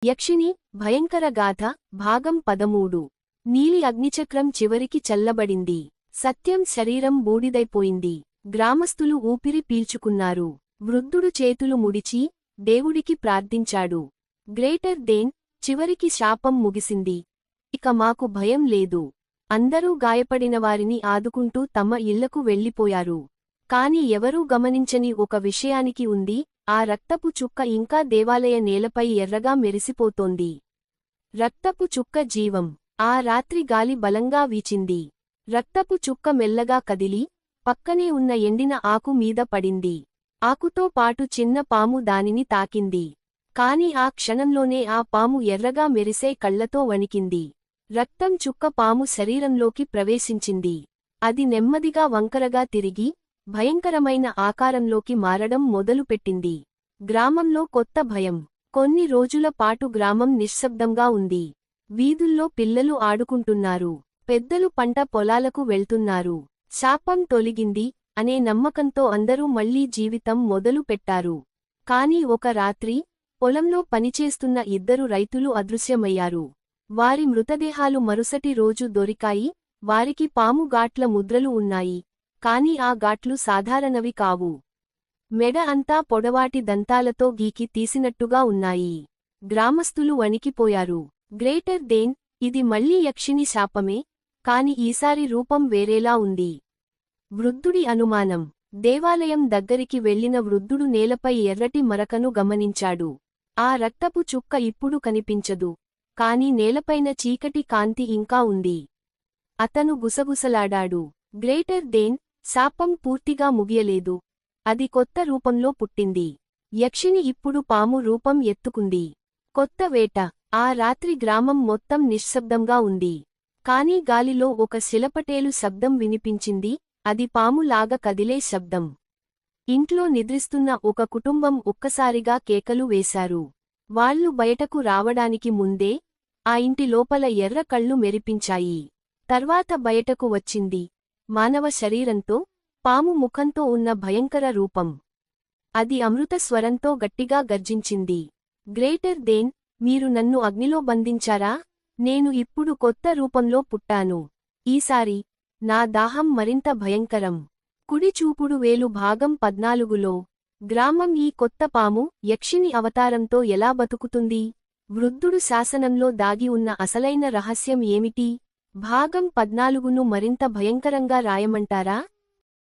యక్షిణి భయంకర గాథ భాగం 13 నీలి అగ్నిచక్రం చివరికి చల్లబడింది. సత్యం శరీరం బూడిదైపోయింది. గ్రామస్థులు ఊపిరి పీల్చుకున్నారు. వృద్ధుడు చేతులు ముడిచి దేవుడికి ప్రార్థించాడు. గ్రేటర్ దేన్ చివరికి శాపం ముగిసింది. ఇక మాకు భయం లేదు. అందరూ గాయపడినవారిని ఆదుకుంటూ తమ ఇళ్లకు వెళ్ళిపోయారు. కాని ఎవరూ గమనించని ఒక విషయానికి ఉంది. ఆ రక్తపు చుక్క ఇంకా దేవాలయ నేలపై ఎర్రగా మెరిసిపోతోంది. రక్తపు చుక్క జీవం. ఆ రాత్రి గాలి బలంగా వీచింది. రక్తపు చుక్క మెల్లగా కదిలి పక్కనే ఉన్న ఎండిన ఆకు మీద పడింది. ఆకుతో పాటు చిన్న పాము దానిని తాకింది. కాని ఆ క్షణంలోనే ఆ పాము ఎర్రగా మెరిసే కళ్లతో వణికింది. రక్తం చుక్క పాము శరీరంలోకి ప్రవేశించింది. అది నెమ్మదిగా వంకరగా తిరిగి భయంకరమైన ఆకారంలోకి మారడం మొదలుపెట్టింది. గ్రామంలో కొత్త భయం. కొన్ని రోజుల పాటు గ్రామం నిశ్శబ్దంగా ఉంది. వీధుల్లో పిల్లలు ఆడుకుంటున్నారు. పెద్దలు పంట పొలాలకు వెళ్తున్నారు. శాపం తొలగింది అనే నమ్మకంతో అందరూ మళ్లీ జీవితం మొదలు పెట్టారు. కాని ఒక రాత్రి పొలంలో పనిచేస్తున్న 2 రైతులు అదృశ్యమయ్యారు. వారి మృతదేహాలు మరుసటి రోజు దొరికాయి. వారికి పాము గాట్ల ముద్రలు ఉన్నాయి. కాని ఆ గాట్లు సాధారణవి కావు. మెడ అంతా పొడవాటి దంతాలతో గీకి తీసినట్టుగా ఉన్నాయి. గ్రామస్థులు వణికిపోయారు. గ్రేటర్ దేన్ ఇది మళ్లీ యక్షిణి శాపమే, కాని ఈసారి రూపం వేరేలా ఉంది. వృద్ధుడి అనుమానం. దేవాలయం దగ్గరికి వెళ్లిన వృద్ధుడు నేలపై ఎర్రటి మరకను గమనించాడు. ఆ రక్తపు చుక్క ఇప్పుడు కనిపించదు. కాని నేలపైన చీకటి కాంతి ఇంకా ఉంది. అతను గుసగుసలాడాడు. గ్రేటర్ దేన్ శాపం పూర్తిగా ముగియలేదు. అది కొత్త రూపంలో పుట్టింది. యక్షిణి ఇప్పుడు పాము రూపం ఎత్తుకుంది. కొత్త వేట. ఆ రాత్రి గ్రామం మొత్తం నిశ్శబ్దంగా ఉంది. కాని గాలిలో ఒక శిలపటేలు శబ్దం వినిపించింది. అది పాములాగా కదిలే శబ్దం. ఇంట్లో నిద్రిస్తున్న ఒక కుటుంబం ఒక్కసారిగా కేకలు వేశారు. వాళ్లు బయటకు రావడానికి ముందే ఆ ఇంటి లోపల ఎర్ర కళ్ళు మెరిపించాయి. తర్వాత బయటకు వచ్చింది మానవ శరీరంతో, పాము ముఖంతో ఉన్న భయంకర రూపం. అది అమృత స్వరంతో గట్టిగా గర్జించింది. గ్రేటర్ దేన్ మీరు నన్ను అగ్నిలో బంధించారా? నేను ఇప్పుడు కొత్త రూపంలో పుట్టాను. ఈసారి నా దాహం మరింత భయంకరం. కుడి చూపుడు వేలు భాగం 14లో గ్రామం ఈ కొత్త పాము యక్షిణి అవతారంతో ఎలా బతుకుతుంది? వృద్ధుడు శాసనంలో దాగి ఉన్న అసలైన రహస్యం ఏమిటి? భాగం 14ను మరింత భయంకరంగా రాయమంటారా?